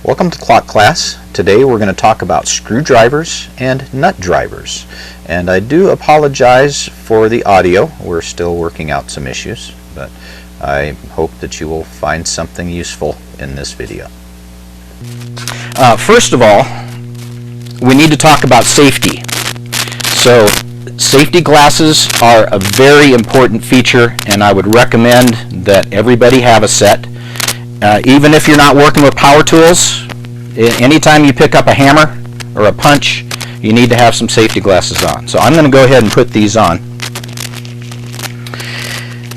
Welcome to Clock Class. Today we're going to talk about screwdrivers and nut drivers. And I do apologize for the audio. We're still working out some issues, but I hope that you will find something useful in this video. First of all, we need to talk about safety. So safety glasses are a very important feature, and I would recommend that everybody have a set. Even if you're not working with power tools, anytime you pick up a hammer or a punch, you need to have some safety glasses on. So I'm going to go ahead and put these on.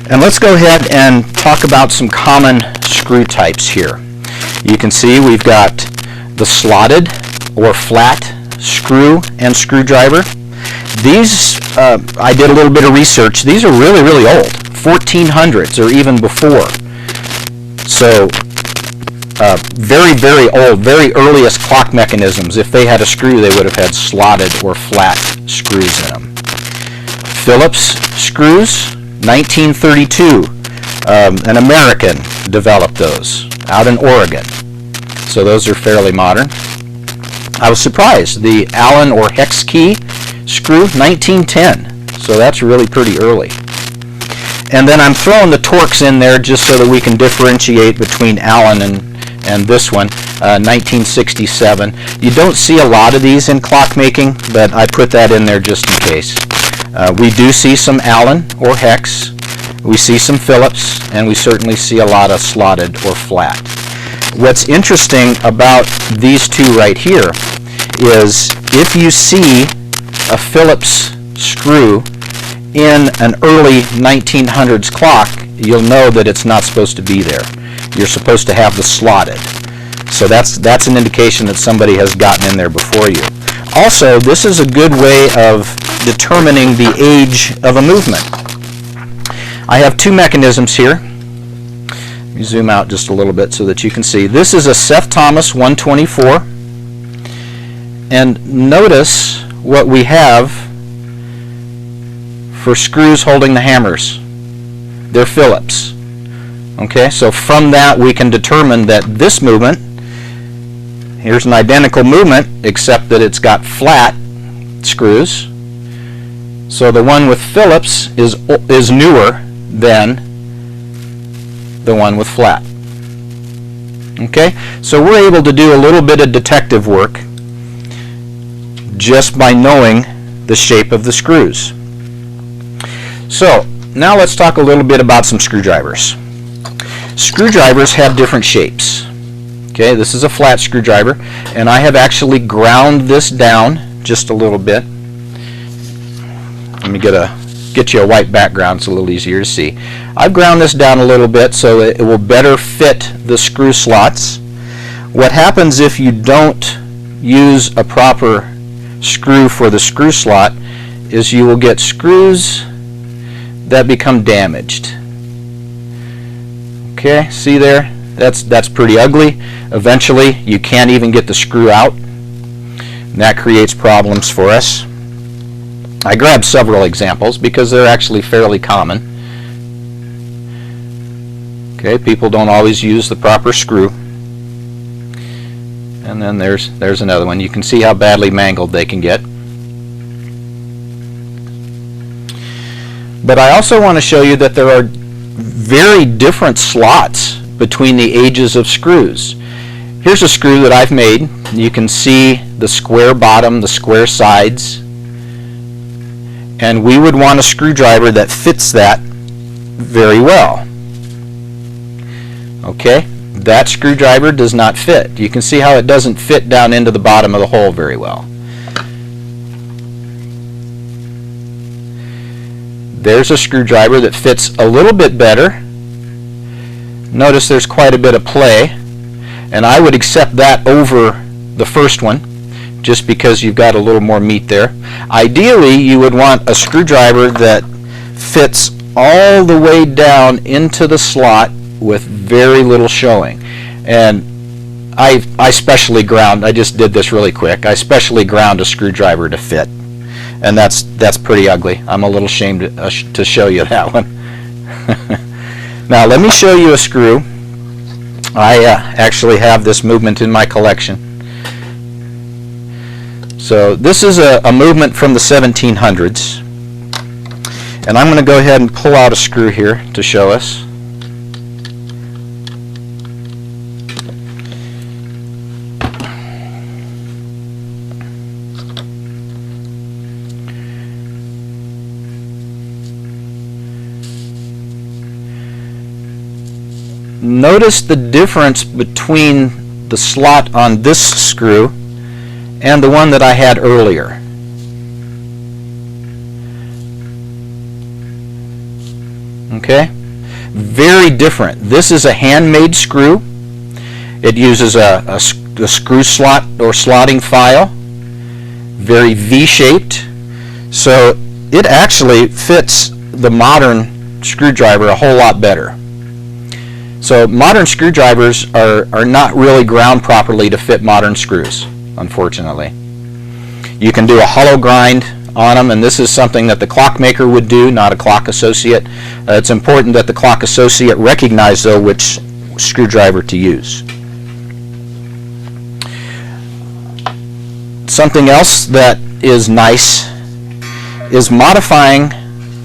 And let's go ahead and talk about some common screw types here. You can see we've got the slotted or flat screw and screwdriver. These, I did a little bit of research. These are really, really old, 1400s or even before. So very, very old, very earliest clock mechanisms. If they had a screw, they would have had slotted or flat screws in them. Phillips screws, 1932. An American developed those out in Oregon. So those are fairly modern. I was surprised. The Allen or hex key screw, 1910. So that's really pretty early. And then I'm throwing the Torx in there just so that we can differentiate between Allen and this one, 1967. You don't see a lot of these in clockmaking, but I put that in there just in case. We do see some Allen or hex, we see some Phillips, and we certainly see a lot of slotted or flat. What's interesting about these two right here is if you see a Phillips screw in an early 1900s clock, you'll know that it's not supposed to be there. You're supposed to have the slotted. So that's an indication that somebody has gotten in there before you. Also, this is a good way of determining the age of a movement. I have two mechanisms here. Let me zoom out just a little bit so that you can see. This is a Seth Thomas 124. And notice what we have for screws holding the hammers. They're Phillips. Okay, so from that we can determine that this movement, here's an identical movement except that it's got flat screws. So the one with Phillips is newer than the one with flat. Okay, so we're able to do a little bit of detective work just by knowing the shape of the screws. So now let's talk a little bit about some screwdrivers. Screwdrivers have different shapes. Okay, this is a flat screwdriver, and I have actually ground this down just a little bit. Let me get you a white background, it's a little easier to see. I've ground this down a little bit so that it will better fit the screw slots. What happens if you don't use a proper screw for the screw slot is you will get screws that become damaged. Okay, see there? That's pretty ugly. Eventually you can't even get the screw out, and that creates problems for us. I grabbed several examples because they're actually fairly common. Okay, people don't always use the proper screw. And then there's another one. You can see how badly mangled they can get. But I also want to show you that there are very different slots between the ages of screws. Here's a screw that I've made. You can see the square bottom, the square sides. And we would want a screwdriver that fits that very well. Okay, that screwdriver does not fit. You can see how it doesn't fit down into the bottom of the hole very well. There's a screwdriver that fits a little bit better. Notice there's quite a bit of play, and I would accept that over the first one just because you've got a little more meat there. Ideally, you would want a screwdriver that fits all the way down into the slot with very little showing. And I specially ground, I just did this really quick, I specially ground a screwdriver to fit. And that's pretty ugly. I'm a little ashamed to show you that one. Now let me show you a screw I actually have this movement in my collection. So this is a movement from the 1700s. And I'm going to go ahead and pull out a screw here to show us. Notice the difference between the slot on this screw and the one that I had earlier. Okay? Very different. This is a handmade screw. It uses a screw slot or slotting file. Very V-shaped. So it actually fits the modern screwdriver a whole lot better. So modern screwdrivers are not really ground properly to fit modern screws, unfortunately. You can do a hollow grind on them, and this is something that the clockmaker would do, not a clock associate. It's important that the clock associate recognize, though, which screwdriver to use. Something else that is nice is modifying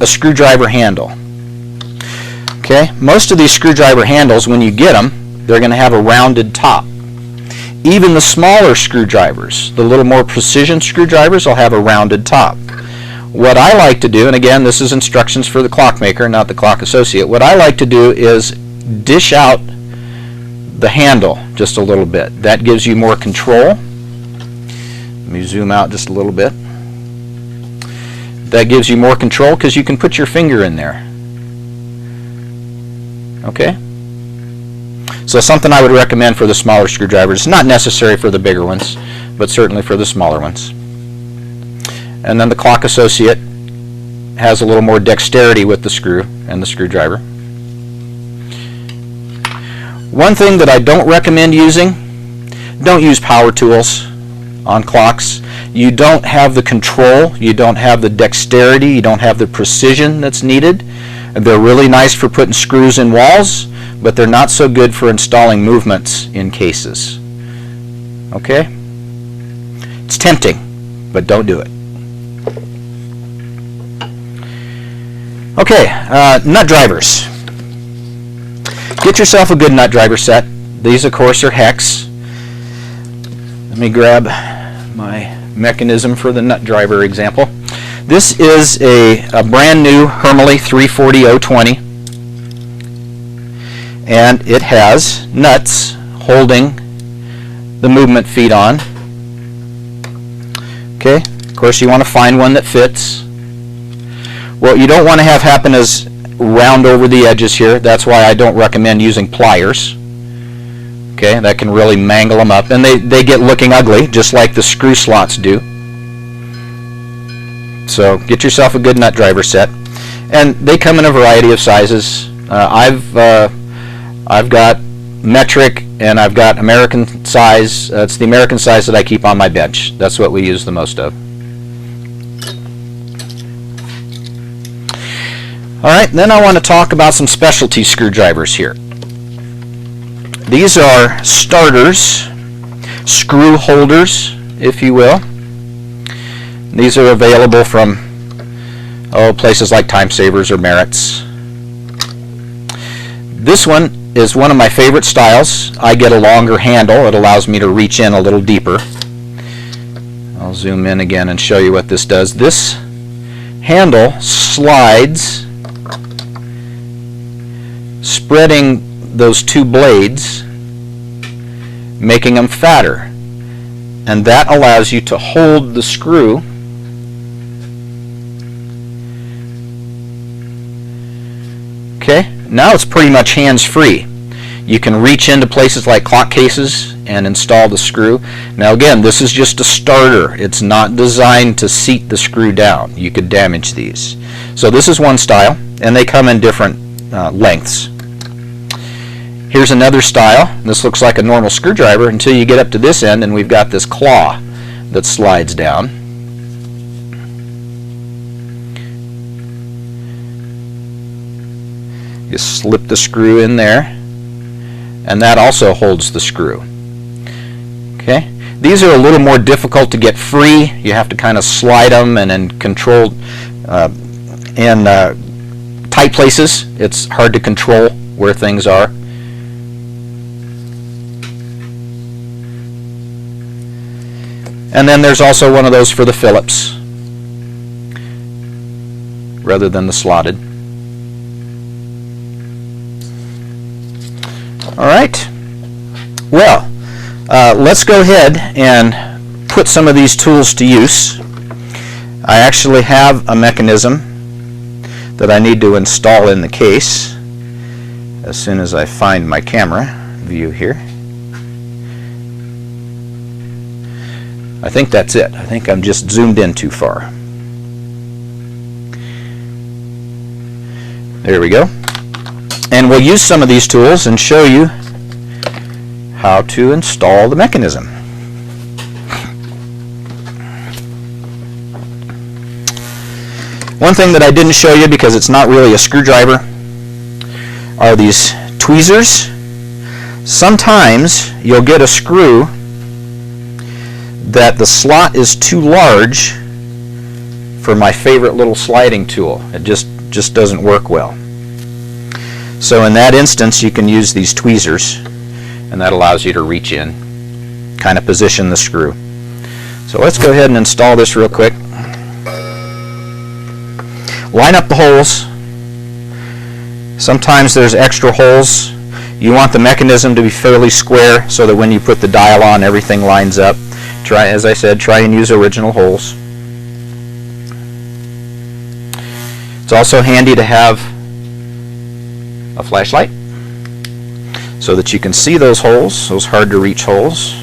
a screwdriver handle. Okay, most of these screwdriver handles, when you get them, they're going to have a rounded top. Even the smaller screwdrivers, the little more precision screwdrivers, will have a rounded top. What I like to do, and again, this is instructions for the clockmaker, not the clock associate, what I like to do is dish out the handle just a little bit. That gives you more control. Let me zoom out just a little bit. That gives you more control because you can put your finger in there. Okay? So something I would recommend for the smaller screwdrivers. Not necessary for the bigger ones, but certainly for the smaller ones. And then the clock associate has a little more dexterity with the screw and the screwdriver. One thing that I don't recommend using, don't use power tools on clocks. You don't have the control, you don't have the dexterity, you don't have the precision that's needed. They're really nice for putting screws in walls, but they're not so good for installing movements in cases. Okay? It's tempting, but don't do it. Okay, nut drivers. Get yourself a good nut driver set. These, of course, are hex. Let me grab my mechanism for the nut driver example. This is a brand new Hermele 340-020, and it has nuts holding the movement feet on. Okay, of course you want to find one that fits. What you don't want to have happen is round over the edges here. That's why I don't recommend using pliers. Okay, that can really mangle them up, and they get looking ugly, just like the screw slots do. So get yourself a good nut driver set, and they come in a variety of sizes. I've got metric and I've got American size. It's the American size that I keep on my bench. That's what we use the most of. Alright, then I want to talk about some specialty screwdrivers here. These are starters, screw holders, if you will. These are available from places like Time Savers or Merritt's. This one is one of my favorite styles. I get a longer handle. It allows me to reach in a little deeper. I'll zoom in again and show you what this does. This handle slides, spreading those two blades, making them fatter. And that allows you to hold the screw Okay, now it's pretty much hands-free. You can reach into places like clock cases and install the screw. Now again, this is just a starter. It's not designed to seat the screw down. You could damage these. So this is one style, and they come in different lengths. Here's another style. This looks like a normal screwdriver until you get up to this end, and we've got this claw that slides down. You slip the screw in there, and that also holds the screw. Okay, these are a little more difficult to get free. You have to kind of slide them, and in controlled in tight places it's hard to control where things are. And then there's also one of those for the Phillips rather than the slotted. All right, well, let's go ahead and put some of these tools to use. I actually have a mechanism that I need to install in the case as soon as I find my camera view here. I think that's it. I think I'm just zoomed in too far. There we go. And we'll use some of these tools and show you how to install the mechanism. One thing that I didn't show you, because it's not really a screwdriver, are these tweezers. Sometimes you'll get a screw that the slot is too large for my favorite little sliding tool. It just doesn't work well. So in that instance, you can use these tweezers, and that allows you to reach in, kind of position the screw. So let's go ahead and install this real quick. Line up the holes. Sometimes there's extra holes. You want the mechanism to be fairly square so that when you put the dial on, everything lines up. Try, as I said, try and use original holes. It's also handy to have a flashlight so that you can see those holes, those hard to reach holes.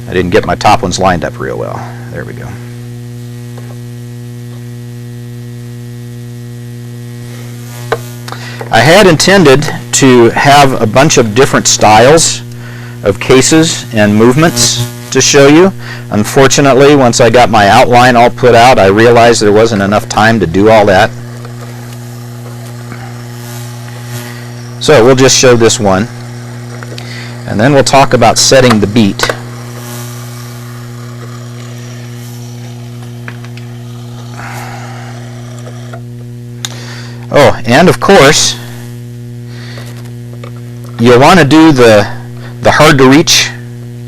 I didn't get my top ones lined up real well. There we go. I had intended to have a bunch of different styles of cases and movements to show you. Unfortunately, once I got my outline all put out, I realized there wasn't enough time to do all that. So we'll just show this one, and then we'll talk about setting the beat. Oh, and of course, you'll want to do the hard to reach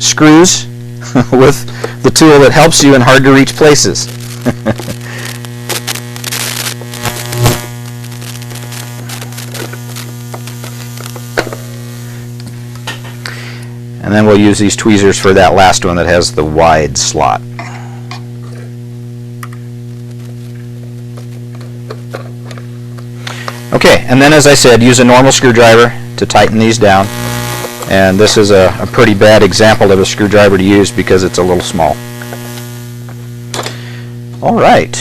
screws with the tool that helps you in hard to reach places. And then we'll use these tweezers for that last one that has the wide slot. Okay, and then as I said, use a normal screwdriver to tighten these down. And this is a pretty bad example of a screwdriver to use because it's a little small. All right.